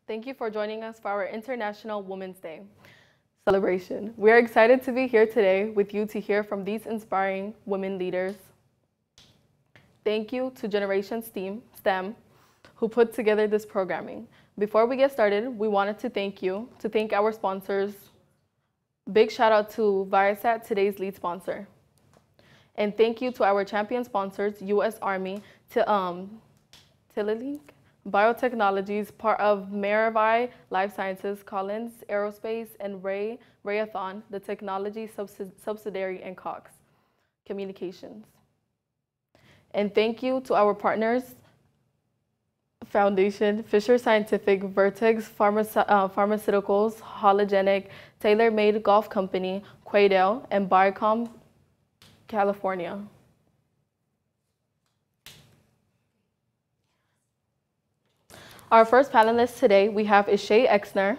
Thank you for joining us for our International Women's Day celebration. We are excited to be here today with you to hear from these inspiring women leaders. Thank you to Generation STEM, who put together this programming. Before we get started, we wanted to thank our sponsors. Big shout out to Viasat, today's lead sponsor. And thank you to our champion sponsors, U.S. Army, Tillich Biotechnologies, part of Maravai Life Sciences, Collins Aerospace, and Rayathon, the technology subsidiary, and Cox Communications. And thank you to our partners, Foundation, Fisher Scientific, Vertex Pharmaceuticals, Hologenic, TaylorMade Golf Company, Quaidel, and Biocom California. Our first panelist today we have is Shay Exner.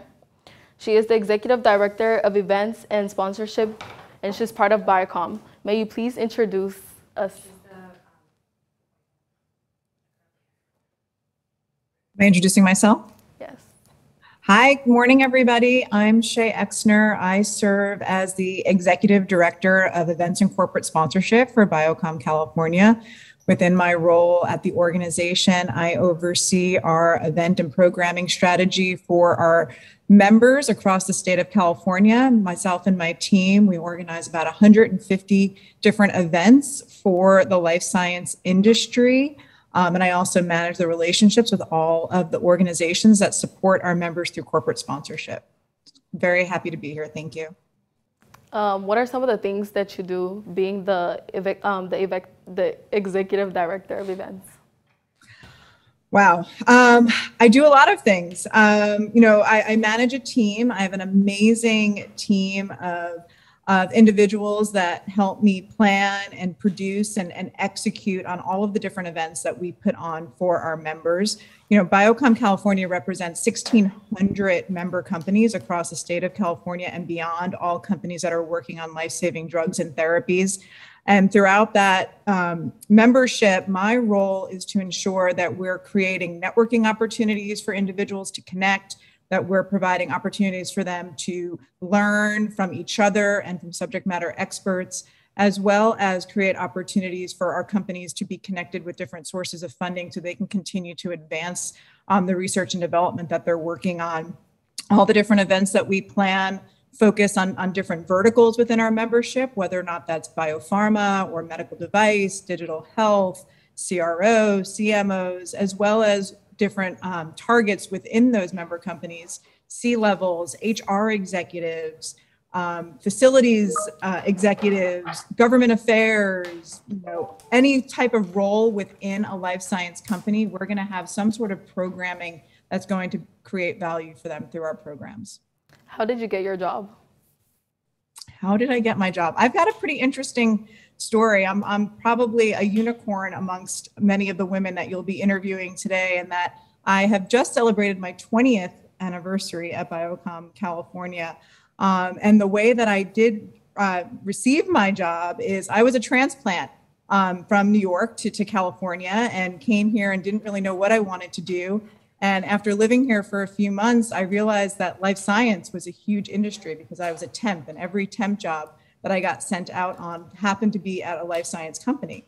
She is the Executive Director of Events and Sponsorship, and she's part of Biocom. May you please introduce us? Am I introducing myself? Yes. Hi, good morning, everybody. I'm Shay Exner. I serve as the Executive Director of Events and Corporate Sponsorship for Biocom California. Within my role at the organization, I oversee our event and programming strategy for our members across the state of California. Myself and my team, we organize about 150 different events for the life science industry. And I also manage the relationships with all of the organizations that support our members through corporate sponsorship. Very happy to be here. Thank you. What are some of the things that you do being the Executive Director of Events? Wow. I do a lot of things. I manage a team. I have an amazing team of individuals that help me plan and produce and execute on all of the different events that we put on for our members. Biocom California represents 1,600 member companies across the state of California and beyond, all companies that are working on life-saving drugs and therapies. And throughout that membership, my role is to ensure that we're creating networking opportunities for individuals to connect, that we're providing opportunities for them to learn from each other and from subject matter experts, as well as create opportunities for our companies to be connected with different sources of funding so they can continue to advance the research and development that they're working on. All the different events that we plan focus on different verticals within our membership, whether or not that's biopharma or medical device, digital health, CRO, CMOs, as well as different targets within those member companies, C-levels, HR executives, facilities executives, government affairs, any type of role within a life science company, we're going to have some sort of programming that's going to create value for them through our programs. How did you get your job? How did I get my job? I've got a pretty interesting story. I'm probably a unicorn amongst many of the women that you'll be interviewing today, and that I have just celebrated my 20th anniversary at Biocom California. And the way that I did receive my job is I was a transplant from New York to California, and came here and didn't really know what I wanted to do. And after living here for a few months, I realized that life science was a huge industry because I was a temp, and every temp job that I got sent out on happened to be at a life science company.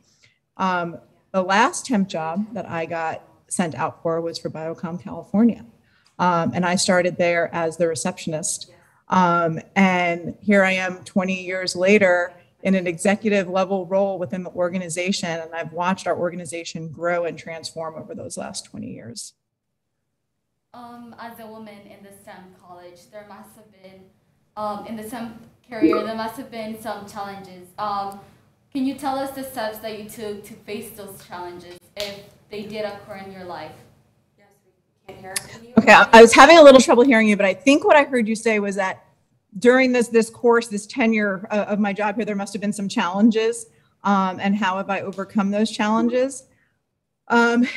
The last temp job that I got sent out for was for Biocom California. And I started there as the receptionist. And here I am 20 years later in an executive level role within the organization. And I've watched our organization grow and transform over those last 20 years. As a woman in the STEM college, there must have been, in the STEM career, there must have been some challenges. Can you tell us the steps that you took to face those challenges if they did occur in your life? Yes, we can't hear you. Okay, I was having a little trouble hearing you, but I think what I heard you say was that during this course, this tenure of my job here, there must have been some challenges, and how have I overcome those challenges?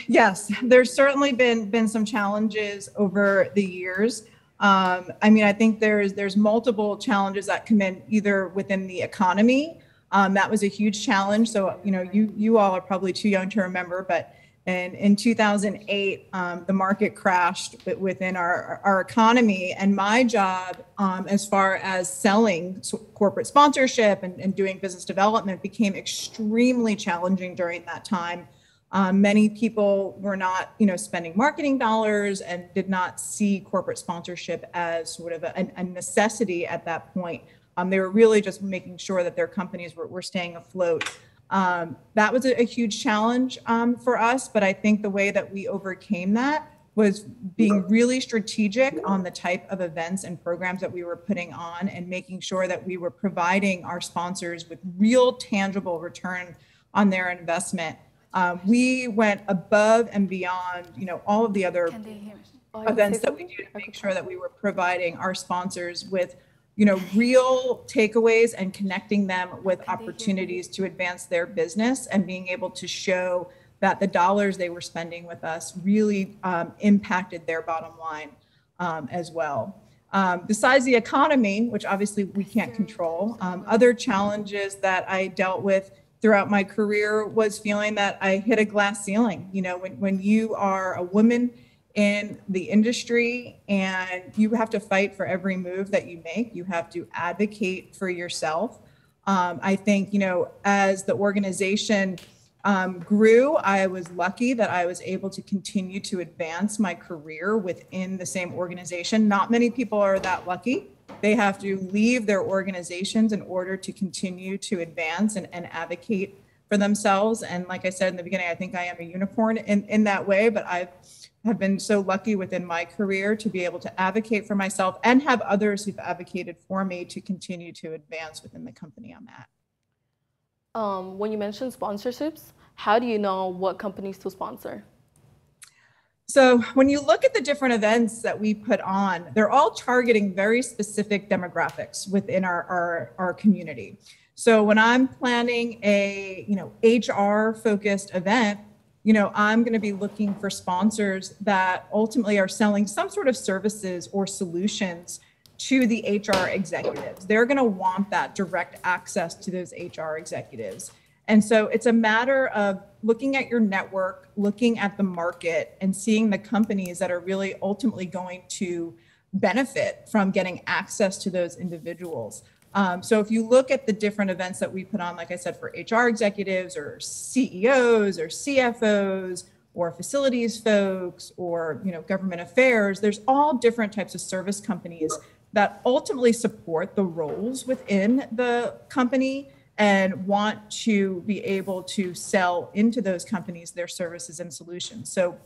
Yes, there's certainly been some challenges over the years. I think there's multiple challenges that come in either within the economy. That was a huge challenge. So, you all are probably too young to remember, but And in 2008, the market crashed within our economy. And my job, as far as selling corporate sponsorship and doing business development, became extremely challenging during that time. Many people were not, spending marketing dollars and did not see corporate sponsorship as sort of a necessity at that point. They were really just making sure that their companies were staying afloat. That was a huge challenge for us, but I think the way that we overcame that was being really strategic on the type of events and programs that we were putting on and making sure that we were providing our sponsors with real tangible return on their investment. We went above and beyond, all of the other events that we do to make sure that we were providing our sponsors with real takeaways and connecting them with opportunities to advance their business and being able to show that the dollars they were spending with us really impacted their bottom line as well. Besides the economy, which obviously we can't control, other challenges that I dealt with throughout my career was feeling that I hit a glass ceiling. When you are a woman in the industry and you have to fight for every move that you make, you have to advocate for yourself. I think, as the organization grew, I was lucky that I was able to continue to advance my career within the same organization. Not many people are that lucky. They have to leave their organizations in order to continue to advance and advocate for themselves. And like I said in the beginning, I think I am a unicorn in that way, but I have been so lucky within my career to be able to advocate for myself and have others who've advocated for me to continue to advance within the company I'm at. When you mention sponsorships, how do you know what companies to sponsor? So when you look at the different events that we put on, they're all targeting very specific demographics within our community. So when I'm planning a HR focused event, I'm going to be looking for sponsors that ultimately are selling some sort of services or solutions to the HR executives. They're going to want that direct access to those HR executives. And so it's a matter of looking at your network, looking at the market, and seeing the companies that are really ultimately going to benefit from getting access to those individuals. So if you look at the different events that we put on, like I said, for HR executives or CEOs or CFOs or facilities folks or government affairs, there's all different types of service companies that ultimately support the roles within the company and want to be able to sell into those companies their services and solutions. So,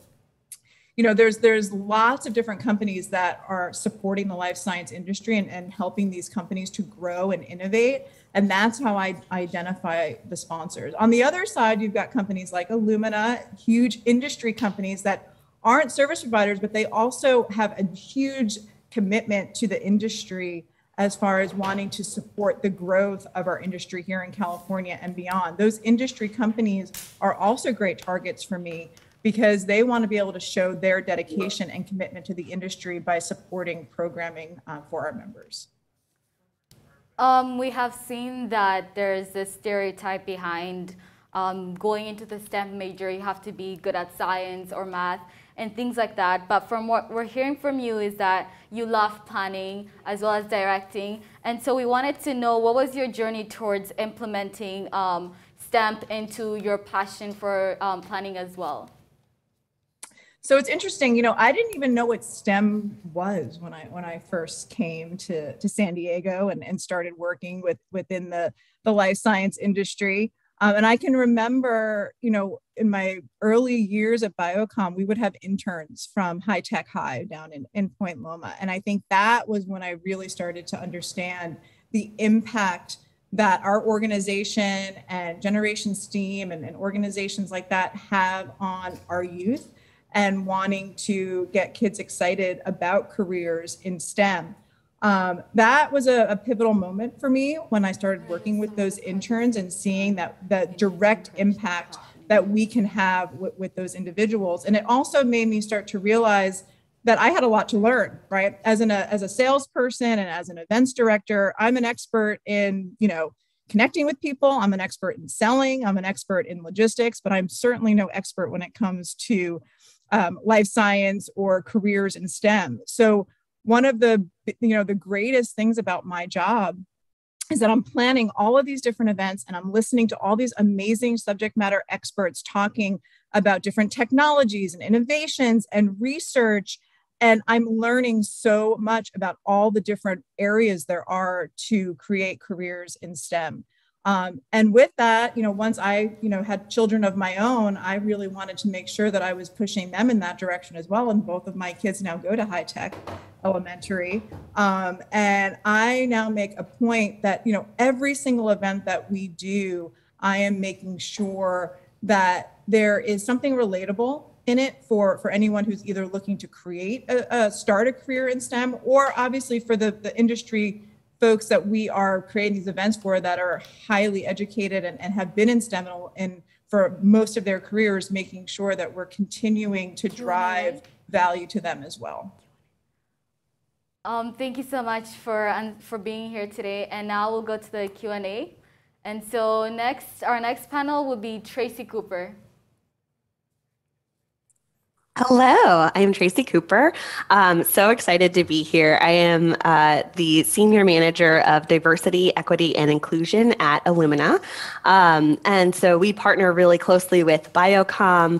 there's lots of different companies that are supporting the life science industry and helping these companies to grow and innovate. And that's how I identify the sponsors. On the other side, you've got companies like Illumina, huge industry companies that aren't service providers, but they also have a huge commitment to the industry as far as wanting to support the growth of our industry here in California and beyond. Those industry companies are also great targets for me because they want to be able to show their dedication and commitment to the industry by supporting programming for our members. We have seen that there's this stereotype behind going into the STEM major, you have to be good at science or math and things like that. But from what we're hearing from you is that you love planning as well as directing. And so we wanted to know, what was your journey towards implementing STEM into your passion for planning as well? So it's interesting, I didn't even know what STEM was when I first came to San Diego and started working within the life science industry. And I can remember, in my early years at Biocom, we would have interns from High Tech High down in Point Loma. And I think that was when I really started to understand the impact that our organization and Generation STEAM and organizations like that have on our youth and wanting to get kids excited about careers in STEM. That was a pivotal moment for me when I started working with those interns and seeing that direct impact that we can have with those individuals. And it also made me start to realize that I had a lot to learn, right? As a salesperson and as an events director, I'm an expert in, connecting with people. I'm an expert in selling. I'm an expert in logistics, but I'm certainly no expert when it comes to life science or careers in STEM. So one of the greatest things about my job is that I'm planning all of these different events and I'm listening to all these amazing subject matter experts talking about different technologies and innovations and research. And I'm learning so much about all the different areas there are to create careers in STEM. And with that, once I, had children of my own, I really wanted to make sure that I was pushing them in that direction as well. And both of my kids now go to high tech elementary. And I now make a point that, every single event that we do, I am making sure that there is something relatable in it for anyone who's either looking to start a career in STEM, or obviously for the industry folks that we are creating these events for that are highly educated and have been in STEM and for most of their careers, making sure that we're continuing to drive value to them as well. Thank you so much for being here today. And now we'll go to the Q&A. And so our next panel will be Tracy Cooper. Hello, I'm Tracy Cooper. So excited to be here. I am the Senior Manager of Diversity, Equity, and Inclusion at Illumina. And so we partner really closely with Biocom.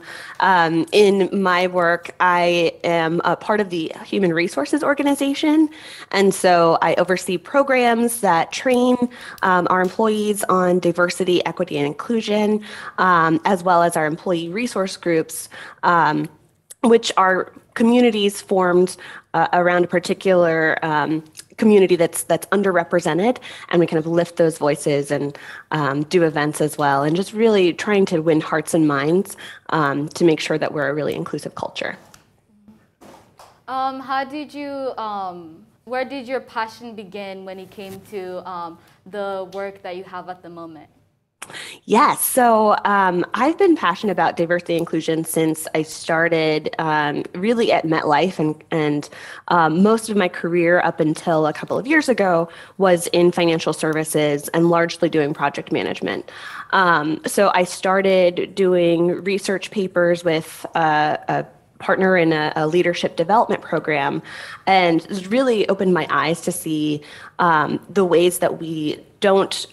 In my work, I am a part of the Human Resources Organization. And so I oversee programs that train our employees on diversity, equity, and inclusion, as well as our employee resource groups, which are communities formed around a particular community that's underrepresented, and we kind of lift those voices and do events as well, and just really trying to win hearts and minds to make sure that we're a really inclusive culture. Where did your passion begin when it came to the work that you have at the moment? Yes. So I've been passionate about diversity and inclusion since I started really at MetLife, and most of my career up until a couple of years ago was in financial services and largely doing project management. So I started doing research papers with a partner in a leadership development program, and it really opened my eyes to see the ways that we don't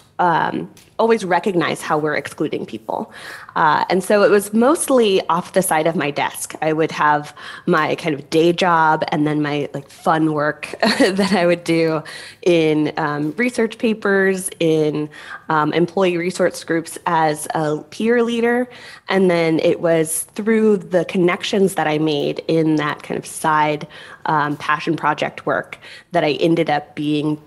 always recognize how we're excluding people. And so it was mostly off the side of my desk. I would have my kind of day job and then my fun work that I would do in research papers, in employee resource groups as a peer leader. And then it was through the connections that I made in that kind of side passion project work that I ended up being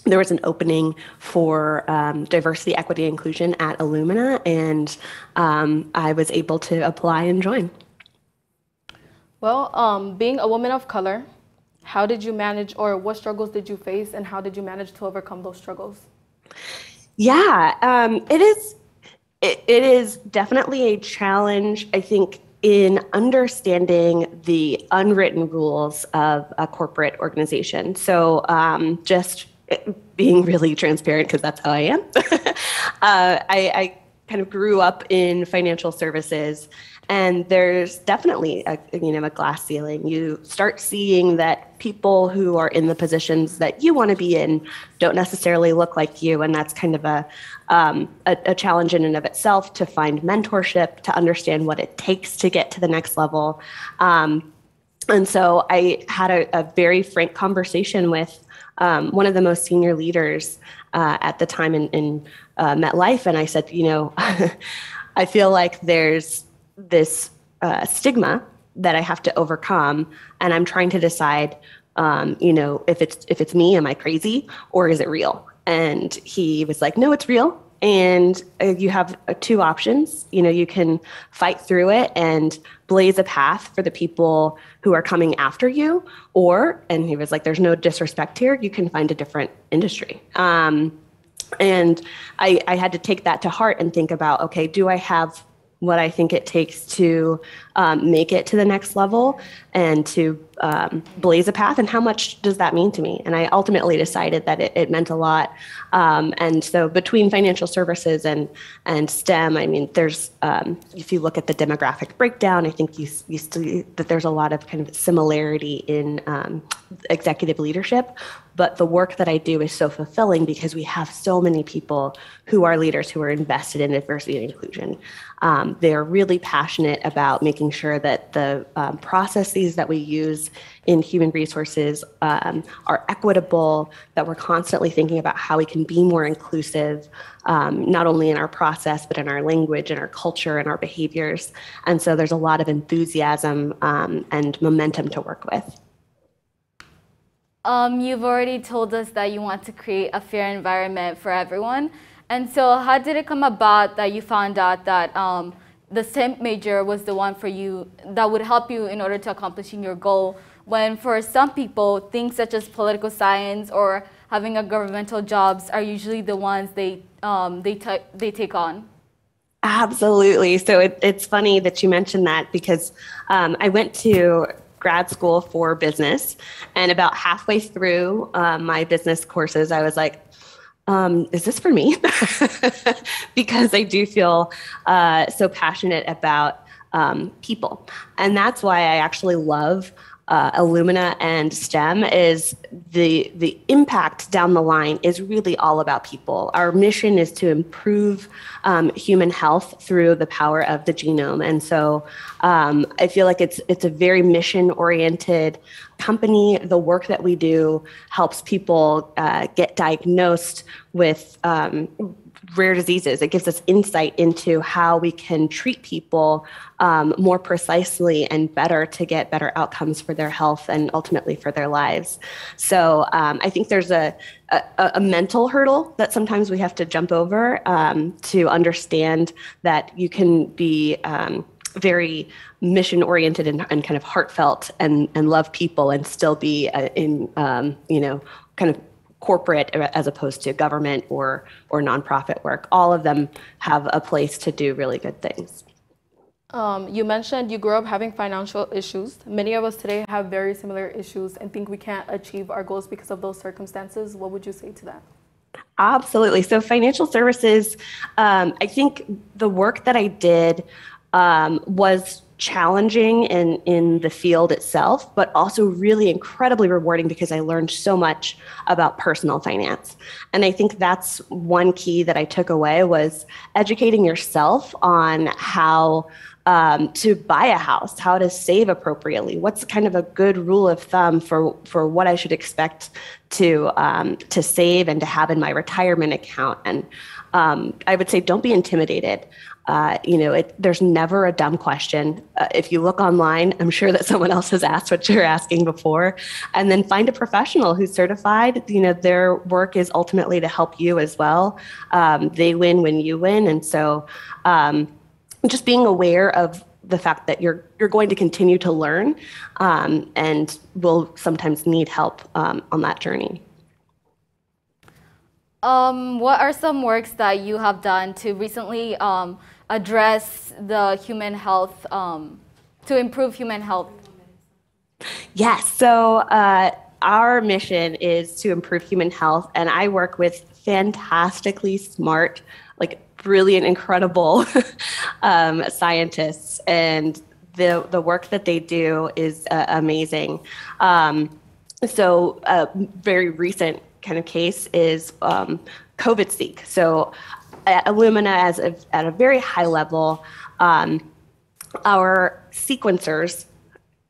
there was an opening for diversity, equity, and inclusion at Illumina, and I was able to apply and join. Well, being a woman of color, how did you manage, or what struggles did you face, and how did you manage to overcome those struggles? Yeah, it is definitely a challenge, I think, in understanding the unwritten rules of a corporate organization. So just being really transparent, because that's how I am. I kind of grew up in financial services, and there's definitely a glass ceiling. You start seeing that people who are in the positions that you want to be in don't necessarily look like you, and that's kind of a challenge in and of itself to find mentorship, to understand what it takes to get to the next level. And so I had a very frank conversation with one of the most senior leaders at the time in MetLife, and I said, I feel like there's this stigma that I have to overcome, and I'm trying to decide, if it's me, am I crazy, or is it real? And he was like, no, it's real. And you have two options. You can fight through it and blaze a path for the people who are coming after you, and he was like, there's no disrespect here, you can find a different industry. And I had to take that to heart and think about, okay, do I have what I think it takes to make it to the next level and to blaze a path, and how much does that mean to me? And I ultimately decided that it meant a lot. And so between financial services and STEM, I mean, there's, if you look at the demographic breakdown, I think you see that there's a lot of kind of similarity in executive leadership. But the work that I do is so fulfilling because we have so many people who are leaders who are invested in diversity and inclusion. They're really passionate about making sure that the processes that we use in human resources are equitable, that we're constantly thinking about how we can be more inclusive, not only in our process, but in our language and our culture and our behaviors. And so there's a lot of enthusiasm and momentum to work with. You've already told us that you want to create a fair environment for everyone. And so how did it come about that you found out that the STEM major was the one for you that would help you in order to accomplishing your goal, when for some people, things such as political science or having a governmental jobs are usually the ones they take on? Absolutely. So it's funny that you mentioned that because I went to grad school for business, and about halfway through my business courses, I was like, is this for me? Because I do feel so passionate about people. And that's why I actually love Illumina and STEM. Is the impact down the line is really all about people. Our mission is to improve human health through the power of the genome. And so I feel like it's a very mission-oriented company. The work that we do helps people get diagnosed with rare diseases. It gives us insight into how we can treat people more precisely and better to get better outcomes for their health and ultimately for their lives. So I think there's a mental hurdle that sometimes we have to jump over to understand that you can be very mission oriented and kind of heartfelt and love people and still be in kind of corporate as opposed to government or nonprofit work. All of them have a place to do really good things. You mentioned you grew up having financial issues. Many of us today have very similar issues and think we can't achieve our goals because of those circumstances. What would you say to that? Absolutely. So financial services, I think the work that I did was challenging in the field itself, but also really incredibly rewarding because I learned so much about personal finance. And I think that's one key that I took away was educating yourself on how to buy a house, how to save appropriately. What's kind of a good rule of thumb for what I should expect to save and to have in my retirement account. And I would say don't be intimidated. There's never a dumb question. If you look online, I'm sure that someone else has asked what you're asking before, and then find a professional who's certified. Their work is ultimately to help you as well. They win when you win. And so just being aware of the fact that you're going to continue to learn and will sometimes need help on that journey. What are some works that you have done to recently address the human health, to improve human health? Yes, so our mission is to improve human health, and I work with fantastically smart, brilliant, incredible scientists, and the work that they do is amazing. So a very recent kind of case is COVID-seq. So at Illumina, at a very high level, our sequencers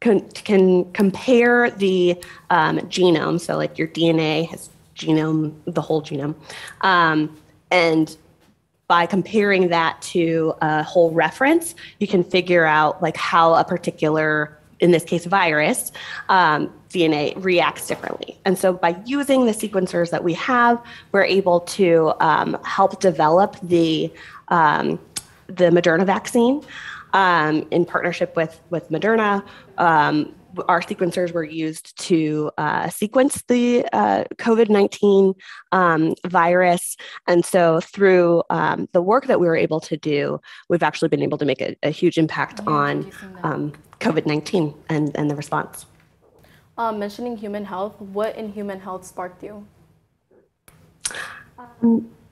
can compare the genome, so your DNA has genome, the whole genome, and by comparing that to a whole reference, you can figure out how a particular, in this case, virus, DNA reacts differently. And so by using the sequencers that we have, we're able to help develop the Moderna vaccine in partnership with Moderna. our sequencers were used to sequence the COVID-19 virus. And so through the work that we were able to do, we've actually been able to make a huge impact on COVID-19 and the response. Mentioning human health, what in human health sparked you?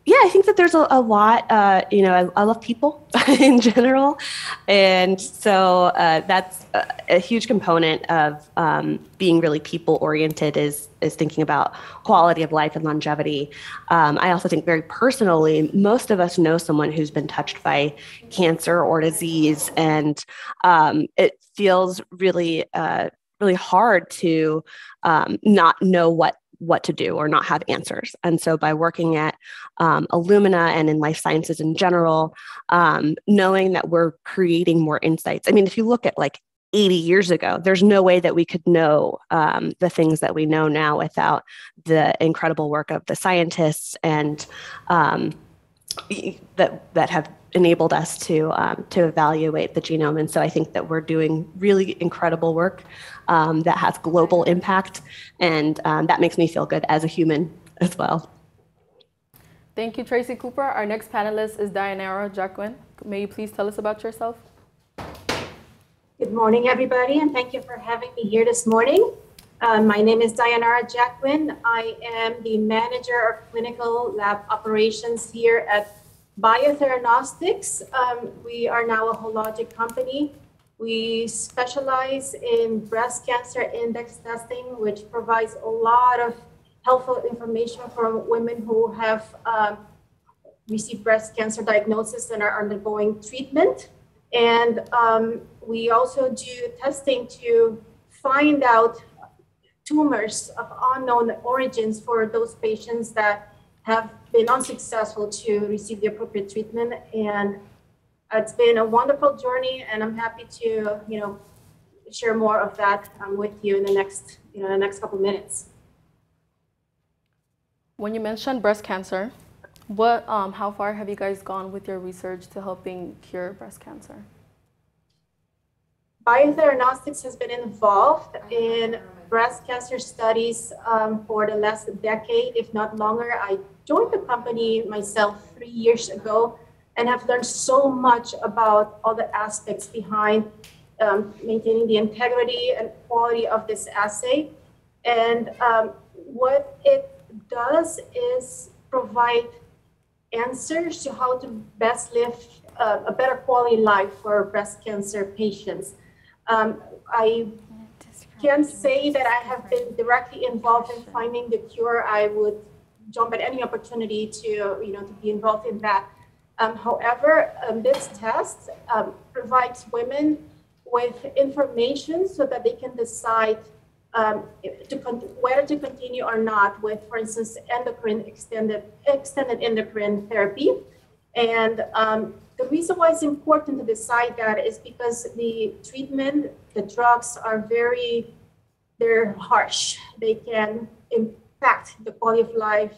Yeah, I think that there's a lot, I love people in general. And so that's a huge component of being really people oriented is thinking about quality of life and longevity. I also think very personally, most of us know someone who's been touched by cancer or disease. And it feels really, really hard to not know what to do or not have answers. And so by working at Illumina and in life sciences in general, knowing that we're creating more insights. I mean, if you look at like 80 years ago, there's no way that we could know the things that we know now without the incredible work of the scientists and that have enabled us to evaluate the genome. And so I think that we're doing really incredible work that has global impact, and that makes me feel good as a human as well. Thank you, Tracy Cooper. Our next panelist is Dayanara Jacquin. May you please tell us about yourself? Good morning, everybody, and thank you for having me here this morning. My name is Dayanara Jacquin. I am the manager of clinical lab operations here at Biotheranostics. We are now a Hologic company. We specialize in breast cancer index testing, which provides a lot of helpful information for women who have received breast cancer diagnosis and are undergoing treatment. And we also do testing to find out tumors of unknown origins for those patients that have been unsuccessful to receive the appropriate treatment. And it's been a wonderful journey, and I'm happy to, share more of that with you in the next couple minutes. When you mentioned breast cancer, how far have you guys gone with your research to helping cure breast cancer? Biotheranostics has been involved in breast cancer studies for the last decade, if not longer. I joined the company myself 3 years ago and have learned so much about all the aspects behind maintaining the integrity and quality of this assay. And what it does is provide answers to how to best live a better quality life for breast cancer patients. I can't say that I have been directly involved in finding the cure. I would jump at any opportunity to be involved in that. However, this test provides women with information so that they can decide whether to continue or not with, for instance, extended endocrine therapy. And the reason why it's important to decide that is because the treatment, the drugs are they're harsh. They can impact the quality of life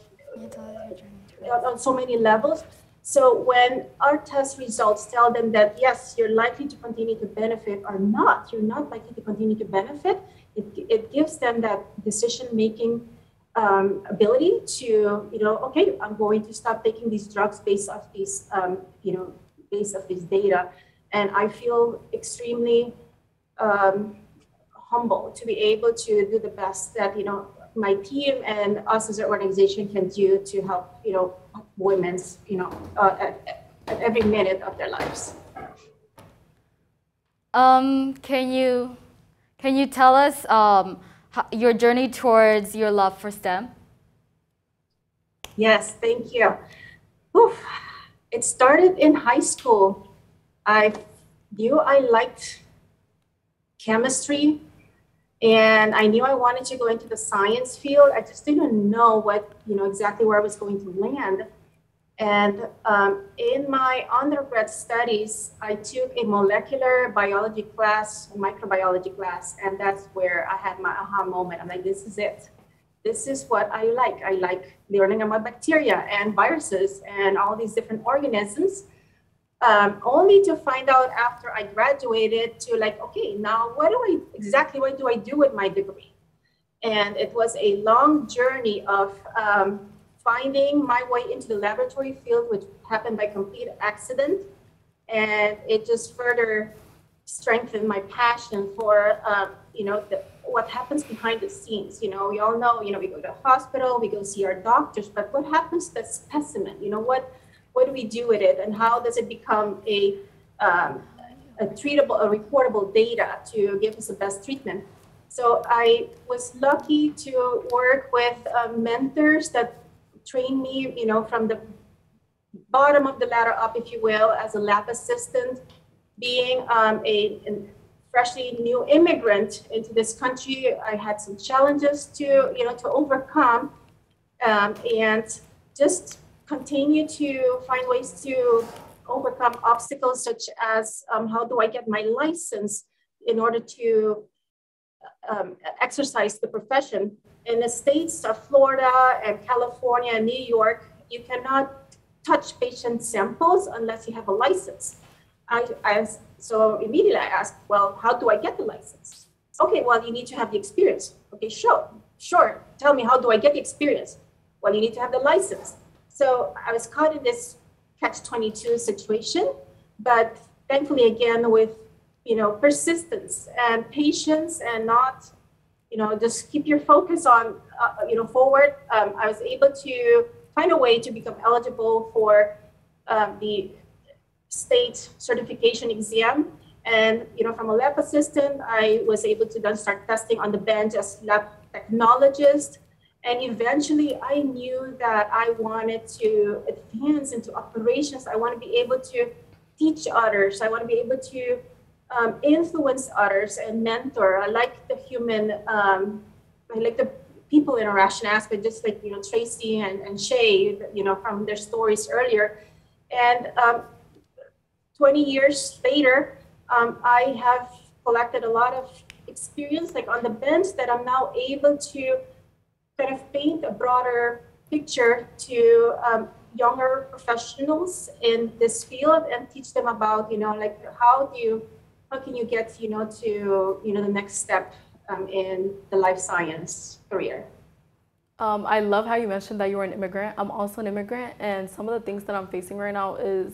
on so many levels. So when our test results tell them that, yes, you're likely to continue to benefit or not, you're not likely to continue to benefit, it gives them that decision-making ability to, okay, I'm going to stop taking these drugs based off these, based off this data. And I feel extremely humble to be able to do the best that, my team and us as an organization can do to help, women's, at every minute of their lives. Can you tell us your journey towards your love for STEM? Yes, thank you. Oof. It started in high school. I knew I liked chemistry, and I knew I wanted to go into the science field. I just didn't know exactly where I was going to land. And in my undergrad studies, I took a molecular biology class, a microbiology class, and that's where I had my aha moment. I'm like, this is it. This is what I like. I like learning about bacteria and viruses and all these different organisms. only to find out after I graduated to like, okay, now what do I do with my degree? And it was a long journey of finding my way into the laboratory field, which happened by complete accident. And it just further strengthened my passion for, what happens behind the scenes. We all know, we go to the hospital, we go see our doctors, but what happens to the specimen? What do we do with it, and how does it become a treatable, a reportable data to give us the best treatment? So I was lucky to work with mentors that trained me, from the bottom of the ladder up, if you will, as a lab assistant, being a freshly new immigrant into this country. I had some challenges to overcome, and just continue to find ways to overcome obstacles, such as how do I get my license in order to exercise the profession. In the states of Florida and California and New York, you cannot touch patient samples unless you have a license. So immediately I asked, well, how do I get the license? Okay, well, you need to have the experience. Okay, sure. Tell me, how do I get the experience? Well, you need to have the license. So I was caught in this catch-22 situation, but thankfully, again, with persistence and patience, and not, just keep your focus on, forward. I was able to find a way to become eligible for the state certification exam. And, from a lab assistant, I was able to then start testing on the bench as lab technologist. And eventually I knew that I wanted to advance into operations. I want to be able to teach others. I want to be able to influence others and mentor. I like the human, I like the people interaction aspect, just like, Tracy and Shay, from their stories earlier. And 20 years later, I have collected a lot of experience, like on the bench, that I'm now able to kind of paint a broader picture to younger professionals in this field and teach them about, like how can you get, to, the next step in the life science career. I love how you mentioned that you were an immigrant. I'm also an immigrant, and some of the things that I'm facing right now is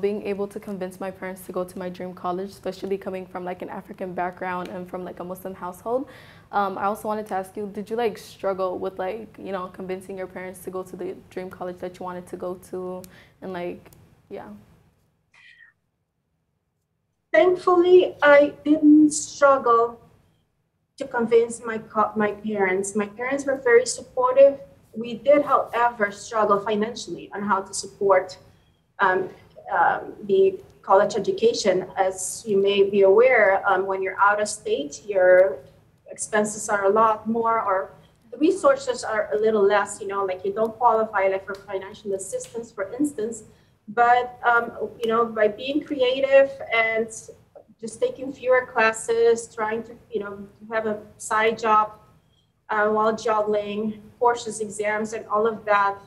being able to convince my parents to go to my dream college, especially coming from like an African background and from like a Muslim household. I also wanted to ask you, did you like struggle with like, convincing your parents to go to the dream college that you wanted to go to, and like, yeah? Thankfully, I didn't struggle to convince my parents. My parents were very supportive. We did, however, struggle financially on how to support the college education. As you may be aware, when you're out of state, your expenses are a lot more, or the resources are a little less, like you don't qualify like for financial assistance, for instance. But, by being creative and just taking fewer classes, trying to, have a side job while juggling courses, exams, and all of that,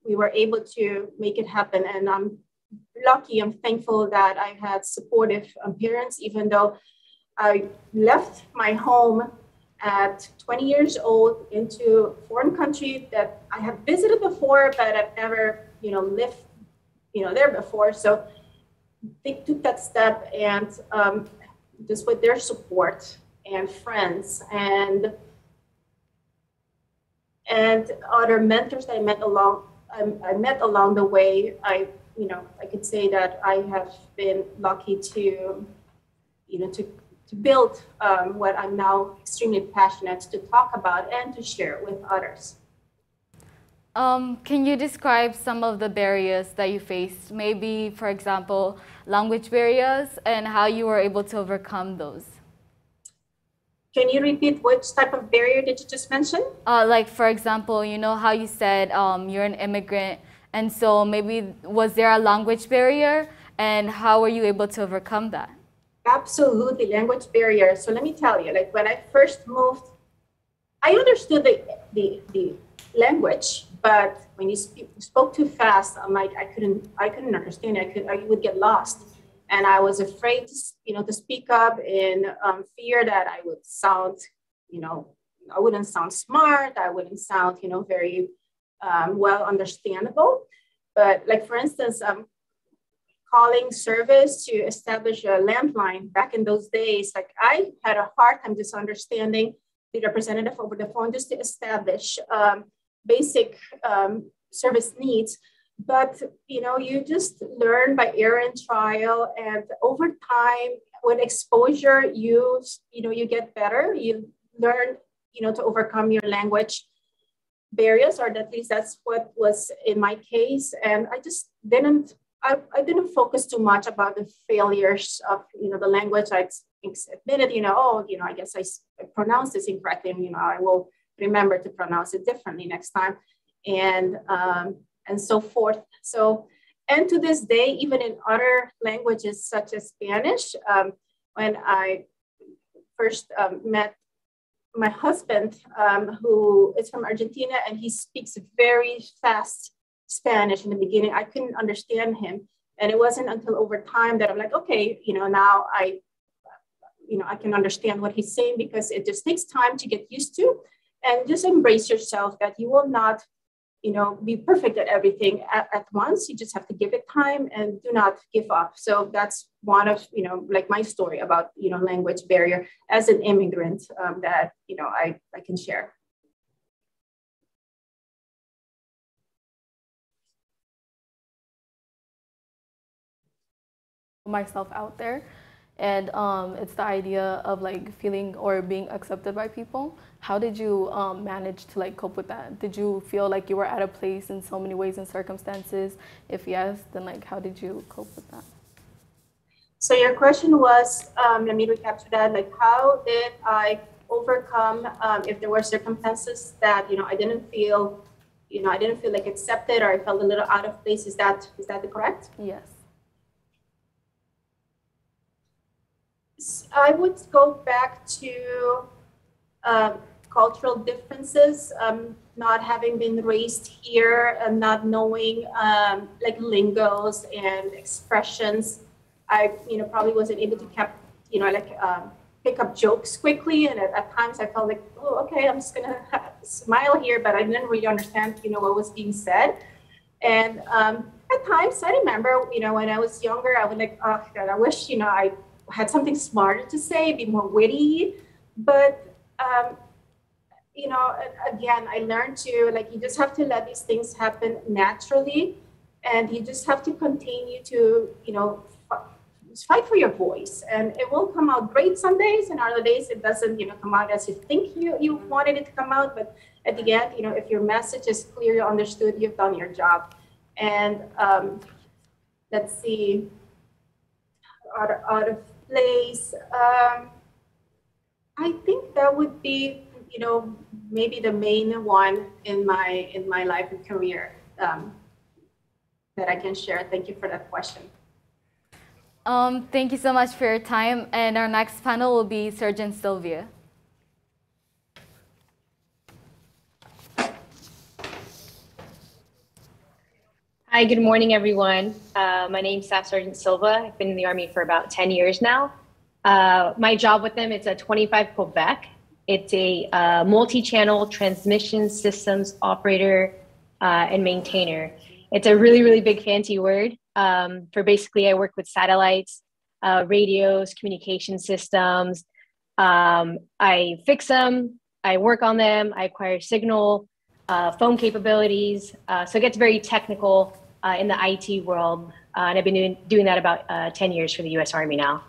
we were able to make it happen. And I'm lucky, I'm thankful that I had supportive parents, even though I left my home at 20 years old into a foreign country that I have visited before, but I've never, lived, there before. So they took that step, and just with their support and friends and other mentors that I met along the way, I could say that I have been lucky to, to build what I'm now extremely passionate to talk about and to share with others. Can you describe some of the barriers that you faced? Maybe, for example, language barriers, and how you were able to overcome those? Can you repeat which type of barrier did you just mention? Like, for example, how you said you're an immigrant, and so maybe was there a language barrier, and how were you able to overcome that? Absolutely, language barrier. So let me tell you, like when I first moved, I understood the language, but when you spoke too fast, I'm like, I couldn't understand. I would get lost. And I was afraid to speak up in fear that I would sound, I wouldn't sound smart. I wouldn't sound, very well understandable. But like, for instance, calling service to establish a landline back in those days, like I had a hard time just understanding the representative over the phone just to establish basic service needs. But, you just learn by error and trial. And over time, with exposure, you get better. You learn, to overcome your language barriers, or at least that's what was in my case. And I just didn't focus too much about the failures of, the language. I admitted, I guess I pronounced this incorrectly, and, I will remember to pronounce it differently next time. And so forth. So, and to this day, even in other languages such as Spanish, when I first met my husband, who is from Argentina, and he speaks very fast Spanish in the beginning, I couldn't understand him. And it wasn't until over time that I'm like, okay, now I can understand what he's saying, because it just takes time to get used to, and just embrace yourself that you will not be perfect at everything at once. You just have to give it time and do not give up. So that's one of, like my story about, language barrier as an immigrant that, I can share. Myself out there, and it's the idea of like feeling or being accepted by people. How did you manage to like cope with that? Did you feel like you were at a place in so many ways and circumstances? If yes, then like how did you cope with that? So your question was, let me recapture that, like how did I overcome if there were circumstances that I didn't feel like accepted, or I felt a little out of place? Is that correct? Yes. I would go back to cultural differences, not having been raised here and not knowing like lingos and expressions. I probably wasn't able to pick up jokes quickly, and at times I felt like, oh, okay, I'm just gonna smile here, but I didn't really understand what was being said. And at times I remember when I was younger, I would like, oh God, I wish I had something smarter to say, be more witty. But again, I learned to you just have to let these things happen naturally, and you just have to continue to fight for your voice, and it will come out great some days, and other days it doesn't come out as you think you wanted it to come out. But at the end, if your message is clearly understood, you've done your job. And let's see, out of place, I think that would be maybe the main one in my life and career that I can share. Thank you for that question. Thank you so much for your time. And our next panel will be Surgeon Sylvia. Hi, good morning, everyone. My name's Staff Sergeant Silva. I've been in the Army for about 10 years now. My job with them, it's a 25 Quebec. It's a multi-channel transmission systems operator and maintainer. It's a really, really big fancy word. For basically, I work with satellites, radios, communication systems. I fix them, I work on them, I acquire signal, phone capabilities. So it gets very technical in the IT world. And I've been doing that about 10 years for the US Army now.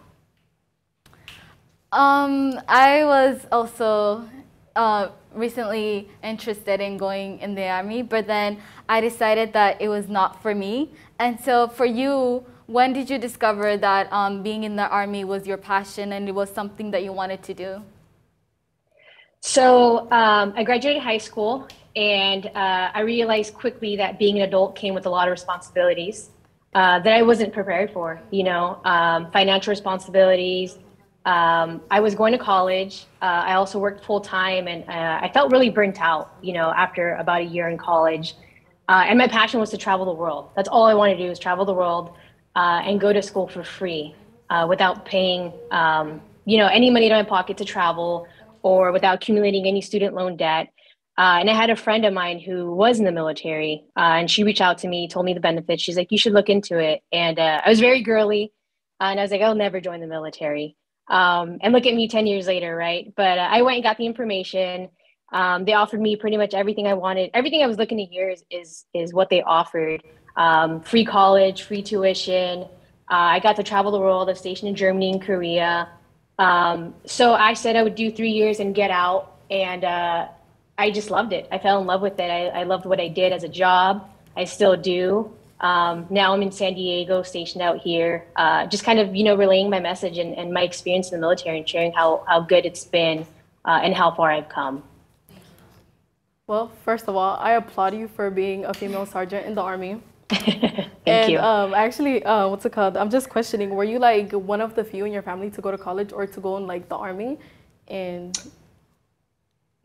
I was also recently interested in going in the Army, but then I decided that it was not for me. And so for you, when did you discover that being in the Army was your passion and it was something that you wanted to do? So I graduated high school, and I realized quickly that being an adult came with a lot of responsibilities that I wasn't prepared for, financial responsibilities. I was going to college. I also worked full time, and I felt really burnt out, after about a year in college. And my passion was to travel the world. That's all I wanted to do, is travel the world and go to school for free without paying, any money out of my pocket to travel, or without accumulating any student loan debt. And I had a friend of mine who was in the military, and she reached out to me, told me the benefits. She's like, you should look into it. And I was very girly, and I was like, I'll never join the military. And look at me 10 years later, right? But I went and got the information. They offered me pretty much everything I wanted. Everything I was looking to hear is what they offered. Free college, free tuition. I got to travel the world. I was stationed in Germany and Korea. So I said I would do 3 years and get out. And I just loved it. I fell in love with it. I loved what I did as a job. I still do. Now I'm in San Diego, stationed out here, just kind of, relaying my message and my experience in the military, and sharing how good it's been and how far I've come. Well, first of all, I applaud you for being a female sergeant in the Army. Thank you. Actually, what's it called? I'm just questioning, were you like one of the few in your family to go to college or to go in like the Army? And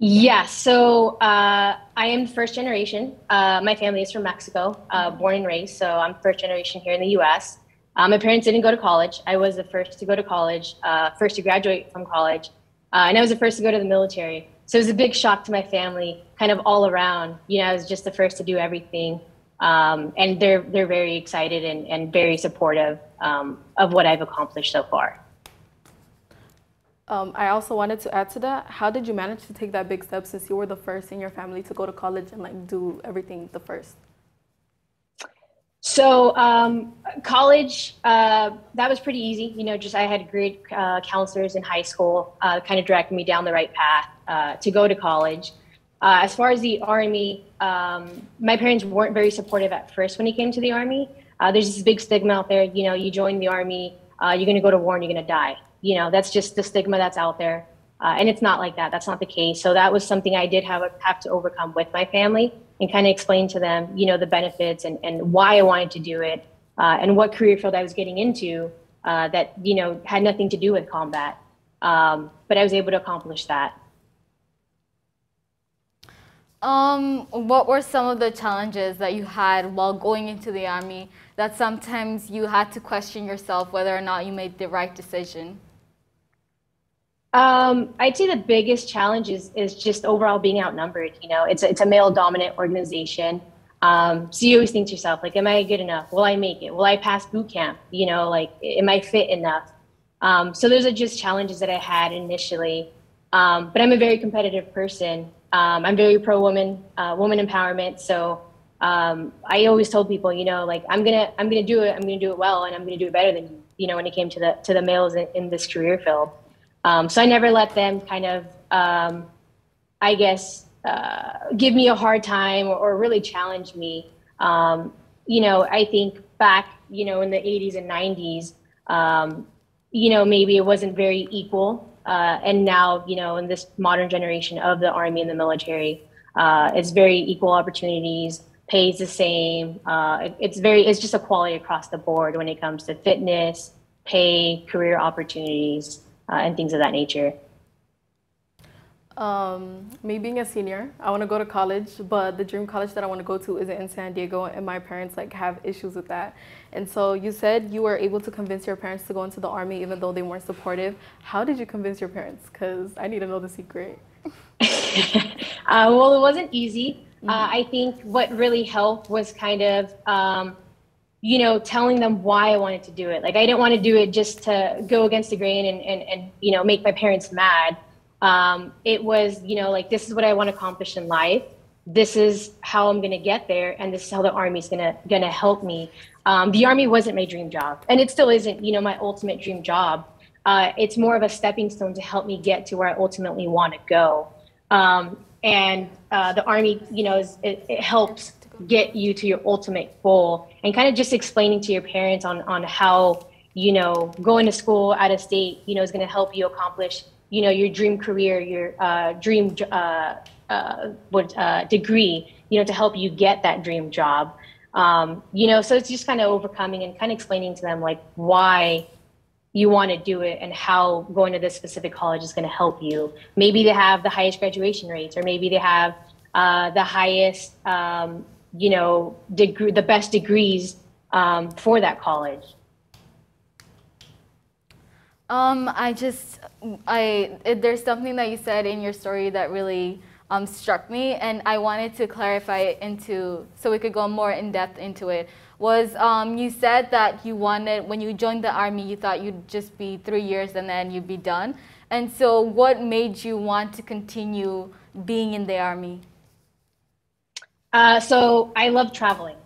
yeah, so I am first generation. My family is from Mexico, born and raised. So I'm first generation here in the US. My parents didn't go to college. I was the first to go to college, first to graduate from college. And I was the first to go to the military. So it was a big shock to my family, kind of all around. I was just the first to do everything. And they're very excited and very supportive of what I've accomplished so far. I also wanted to add to that, how did you manage to take that big step, since you were the first in your family to go to college and like do everything the first? So college, that was pretty easy. Just I had great counselors in high school, kind of directing me down the right path to go to college. As far as the Army, my parents weren't very supportive at first when it came to the Army. There's this big stigma out there. You join the Army, you're going to go to war and you're going to die. That's just the stigma that's out there. And it's not like that. That's not the case. So that was something I did have to overcome with my family, and kind of explain to them, the benefits and why I wanted to do it, and what career field I was getting into that, had nothing to do with combat. But I was able to accomplish that. What were some of the challenges that you had while going into the Army that sometimes you had to question yourself whether or not you made the right decision? I'd say the biggest challenge is just overall being outnumbered. It's a male dominant organization. So you always think to yourself, like, am I good enough? Will I make it? Will I pass boot camp? Am I fit enough? So those are just challenges that I had initially. But I'm a very competitive person. I'm very pro woman empowerment. So I always told people, I'm gonna do it. I'm gonna do it well, and I'm gonna do it better than you. When it came to the males in this career field. So I never let them kind of, give me a hard time or really challenge me. I think back, in the 80s and 90s, maybe it wasn't very equal. And now, in this modern generation of the Army and the military, it's very equal opportunities, pays the same. It's just equality across the board when it comes to fitness, pay, career opportunities. And things of that nature. Me being a senior, I want to go to college, but the dream college that I want to go to isn't in San Diego, and my parents have issues with that. And so you said you were able to convince your parents to go into the Army even though they weren't supportive. How did you convince your parents? Because I need to know the secret. Well, it wasn't easy. I think what really helped was kind of telling them why I wanted to do it. I didn't want to do it just to go against the grain and make my parents mad. It was, this is what I want to accomplish in life. This is how I'm going to get there. And this is how the Army's going to help me. The Army wasn't my dream job, and it still isn't, my ultimate dream job. It's more of a stepping stone to help me get to where I ultimately want to go. And the Army, it helps get you to your ultimate goal, and kind of just explaining to your parents on how, going to school out of state, is going to help you accomplish, your dream career, your dream degree, to help you get that dream job. So it's just kind of overcoming and kind of explaining to them why you want to do it and how going to this specific college is going to help you. Maybe they have the highest graduation rates, or maybe they have the highest the best degrees for that college. There's something that you said in your story that really struck me, and I wanted to clarify it so we could go more in depth into it. You said that when you joined the Army, you thought you'd just be 3 years and then you'd be done. And so what made you want to continue being in the Army? So I love traveling.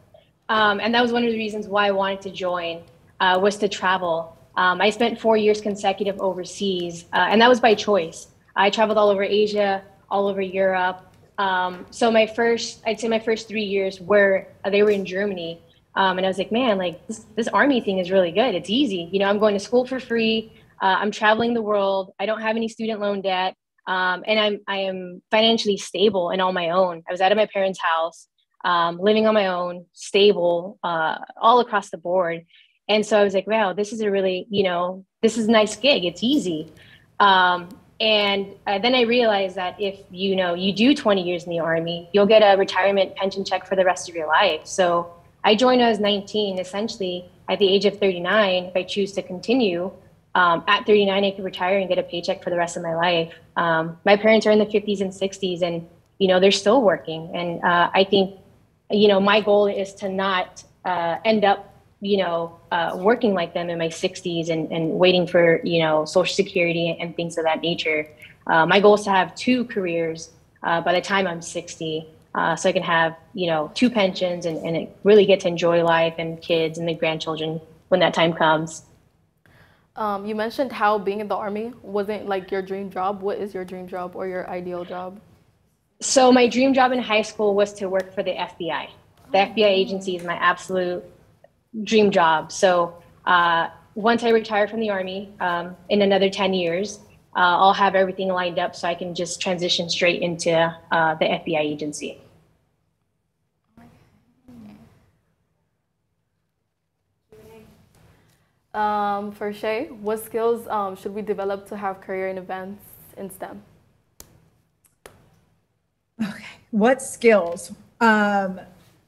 And that was one of the reasons why I wanted to join, was to travel. I spent 4 years consecutive overseas, and that was by choice. I traveled all over Asia, all over Europe. So I'd say my first 3 years they were in Germany. And I was like, man, like this Army thing is really good. It's easy. I'm going to school for free. I'm traveling the world. I don't have any student loan debt. And I am financially stable and on my own. I was out of my parents' house, living on my own, stable, all across the board. And so I was like, wow, this is this is a nice gig. It's easy. And then I realized that if, you do 20 years in the Army, you'll get a retirement pension check for the rest of your life. So I joined when I was 19, essentially at the age of 39, if I choose to continue, at 39, I could retire and get a paycheck for the rest of my life. My parents are in the 50s and 60s, and, they're still working. And I think, my goal is to not end up, working like them in my 60s and waiting for, Social Security and things of that nature. My goal is to have 2 careers by the time I'm 60, so I can have, 2 pensions and really get to enjoy life and kids and the grandchildren when that time comes. You mentioned how being in the Army wasn't like your dream job. What is your dream job or your ideal job? So my dream job in high school was to work for the FBI. The FBI agency is my absolute dream job. So once I retire from the Army in another 10 years, I'll have everything lined up so I can just transition straight into the FBI agency. For Shay, what skills should we develop to have career in events in STEM? Okay, what skills?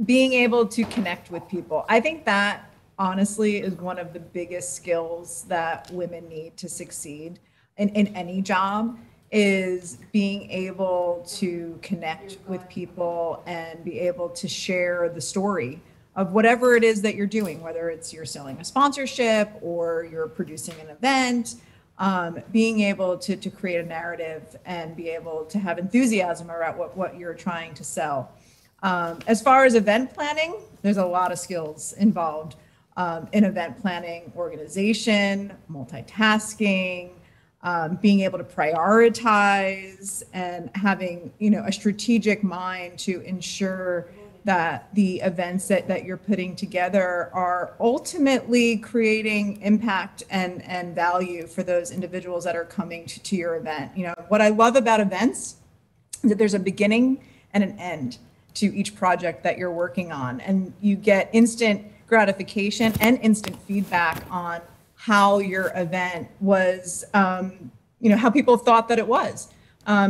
Being able to connect with people. I think that honestly is one of the biggest skills that women need to succeed in any job, is being able to connect with people and be able to share the story of whatever it is that you're doing, whether it's you're selling a sponsorship or you're producing an event, being able to create a narrative and be able to have enthusiasm around what you're trying to sell. As far as event planning, there's a lot of skills involved in event planning, organization, multitasking, being able to prioritize, and having a strategic mind to ensure that the events that you're putting together are ultimately creating impact and value for those individuals that are coming to your event. What I love about events is that there's a beginning and an end to each project that you're working on, and you get instant gratification and instant feedback on how your event was, how people thought that it was,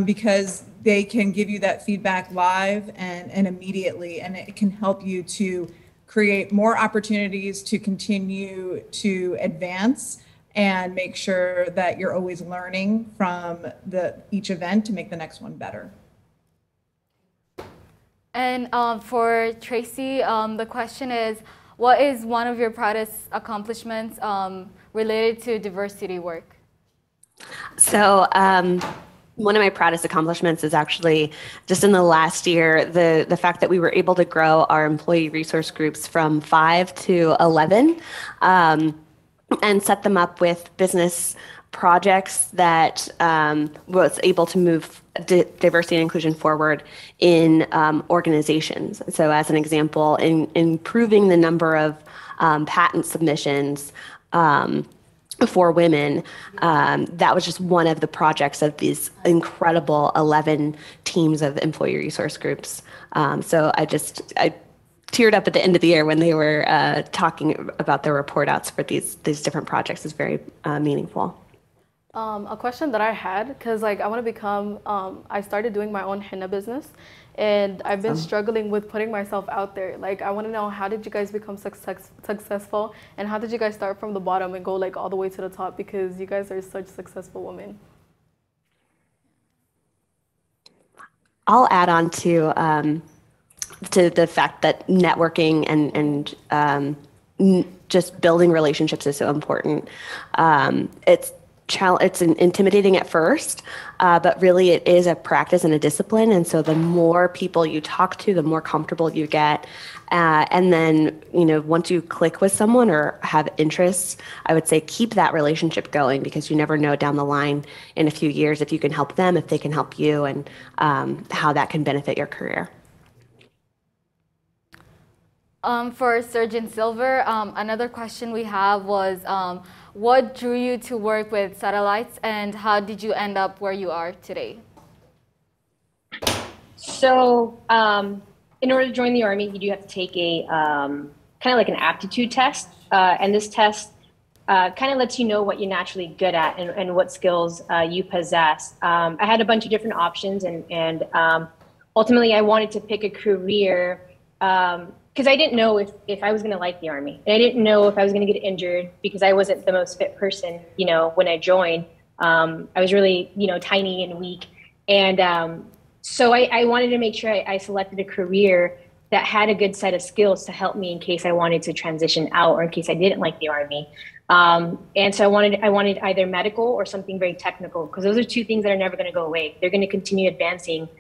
because they can give you that feedback live and immediately, and it can help you to create more opportunities to continue to advance and make sure that you're always learning from each event to make the next one better. And for Tracy, the question is, what is one of your proudest accomplishments related to diversity work? So one of my proudest accomplishments is actually just in the last year, the fact that we were able to grow our employee resource groups from 5 to 11 and set them up with business projects that was able to move diversity and inclusion forward in organizations. So as an example, in improving the number of patent submissions for women, that was just one of the projects of these incredible 11 teams of employee resource groups. So I teared up at the end of the year when they were talking about their report outs for these different projects. Is very meaningful. A question that I had, because like I want to become, I started doing my own henna business, and I've been struggling with putting myself out there. Like I want to know, how did you guys become successful, and how did you guys start from the bottom and go like all the way to the top? Because you guys are such successful women. I'll add on to the fact that networking and just building relationships is so important. It's intimidating at first, but really it is a practice and a discipline. And so the more people you talk to, the more comfortable you get. And then, once you click with someone or have interests, I would say keep that relationship going, because you never know down the line in a few years if you can help them, if they can help you, and how that can benefit your career. For Surgeon Silver, another question we have was, what drew you to work with satellites, and how did you end up where you are today? So in order to join the Army, you do have to take a kind of like an aptitude test. And this test kind of lets you know what you're naturally good at and what skills you possess. I had a bunch of different options, and ultimately I wanted to pick a career because I didn't know if I was going to like the Army. And I didn't know if I was going to get injured, because I wasn't the most fit person, when I joined. I was really, tiny and weak. And so I wanted to make sure I selected a career that had a good set of skills to help me in case I wanted to transition out, or in case I didn't like the Army. And so I wanted either medical or something very technical, because those are two things that are never going to go away. They're going to continue advancing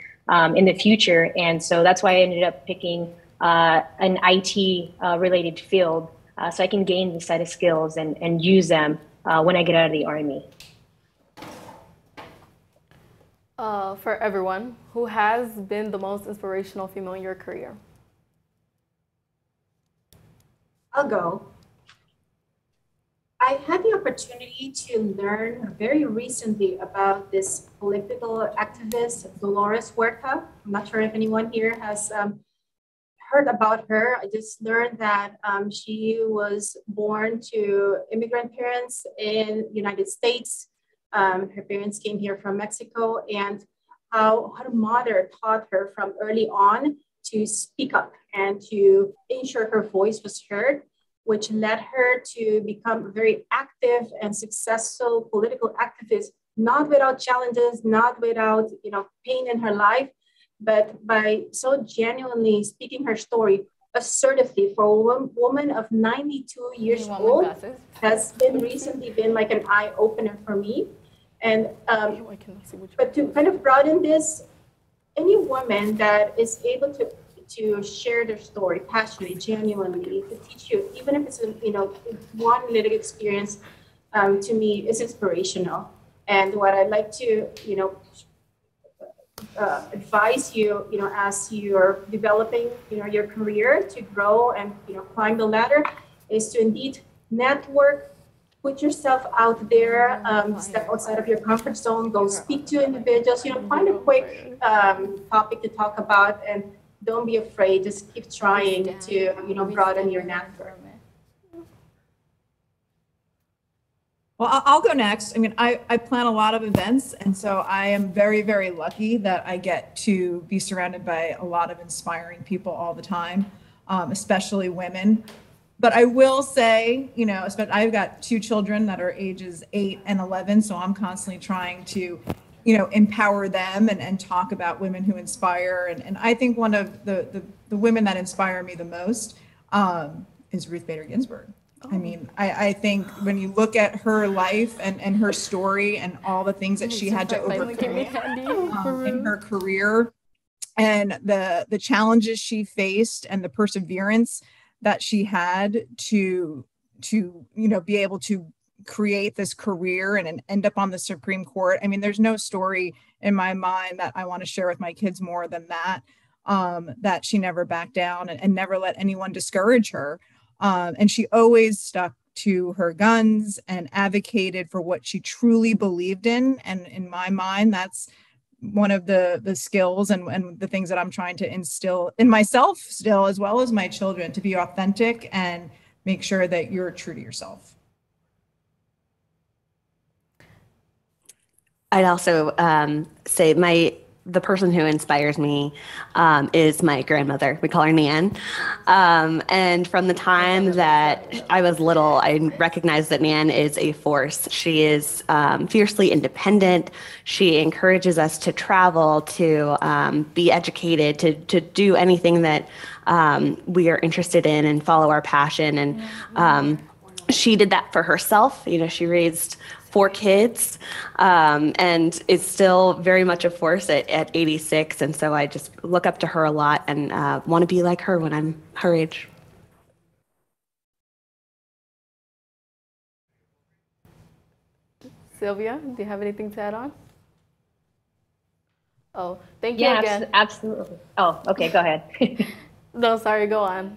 in the future. And so that's why I ended up picking an IT related field, so I can gain the set of skills and use them when I get out of the Army. For everyone, who has been the most inspirational female in your career? I'll go. I had the opportunity to learn very recently about this political activist, Dolores Huerta. I'm not sure if anyone here has heard about her. I just learned that she was born to immigrant parents in the United States. Her parents came here from Mexico, and how her mother taught her from early on to speak up and to ensure her voice was heard, which led her to become a very active and successful political activist, not without challenges, not without pain in her life, but by so genuinely speaking her story assertively. For a woman of 92 years old, has recently been like an eye opener for me. And but to kind of broaden this, any woman that is able to share their story passionately, genuinely, to teach you, even if it's one little experience, to me is inspirational. And what I'd like to advise you, as you're developing, your career to grow and, climb the ladder, is to indeed network, put yourself out there, step outside of your comfort zone, go speak to individuals, find a quick topic to talk about, and don't be afraid, just keep trying to, broaden your network. Well, I'll go next. I mean, I plan a lot of events, and so I am very, very lucky that I get to be surrounded by a lot of inspiring people all the time, especially women. But I will say, I've got 2 children that are ages 8 and 11, so I'm constantly trying to, empower them and talk about women who inspire. And I think one of the women that inspire me the most is Ruth Bader Ginsburg. I mean, I think when you look at her life and her story and all the things that she had to overcome in her career, and the challenges she faced and the perseverance that she had to be able to create this career and end up on the Supreme Court. I mean, there's no story in my mind that I want to share with my kids more than that, that she never backed down and never let anyone discourage her. And she always stuck to her guns and advocated for what she truly believed in. And in my mind, that's one of the skills and the things that I'm trying to instill in myself still, as well as my children, to be authentic and make sure that you're true to yourself. I'd also say the person who inspires me is my grandmother. We call her Nan. And from the time that I was little, I recognized that Nan is a force. She is fiercely independent. She encourages us to travel, to be educated, to do anything that we are interested in and follow our passion. And she did that for herself. You know, she raised 4 kids, and is still very much a force at 86. And so I just look up to her a lot and want to be like her when I'm her age. Sylvia, do you have anything to add on? Oh, thank you Yeah, again. absolutely. Oh, okay, go ahead. No, sorry, go on.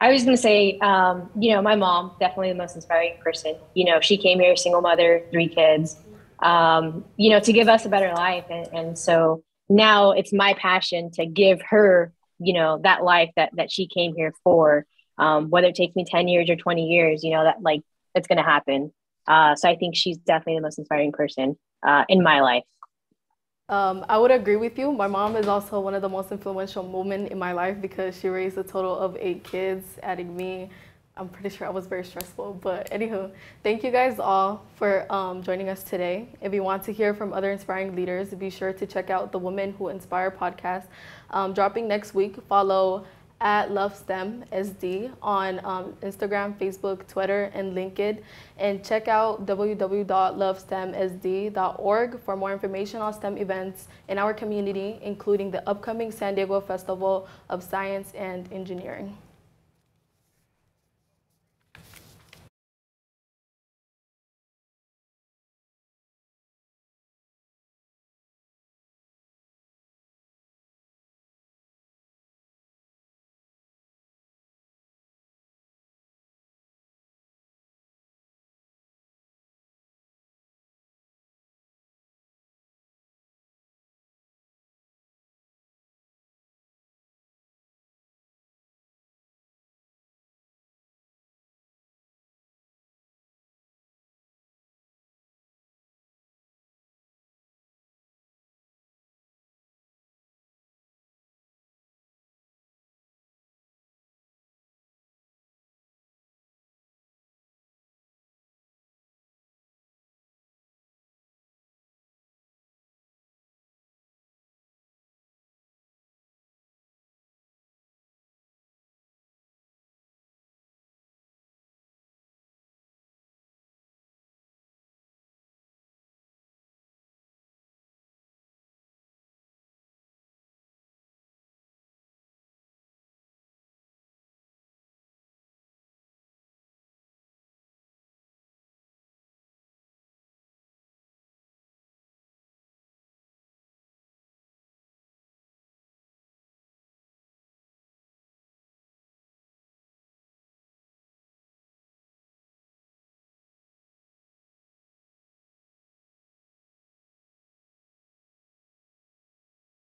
I was going to say, my mom, definitely the most inspiring person. You know, she came here, single mother, 3 kids, to give us a better life. And so now it's my passion to give her, that life that she came here for, whether it takes me 10 years or 20 years, it's going to happen. So I think she's definitely the most inspiring person in my life. I would agree with you. My mom is also one of the most influential women in my life because she raised a total of 8 kids, adding me. I'm pretty sure I was very stressful. But anywho, thank you guys all for joining us today. If you want to hear from other inspiring leaders, be sure to check out the Women Who Inspire podcast. Dropping next week, follow at LoveSTEMSD on Instagram, Facebook, Twitter, and LinkedIn. And check out www.lovestemsd.org for more information on STEM events in our community, including the upcoming San Diego Festival of Science and Engineering.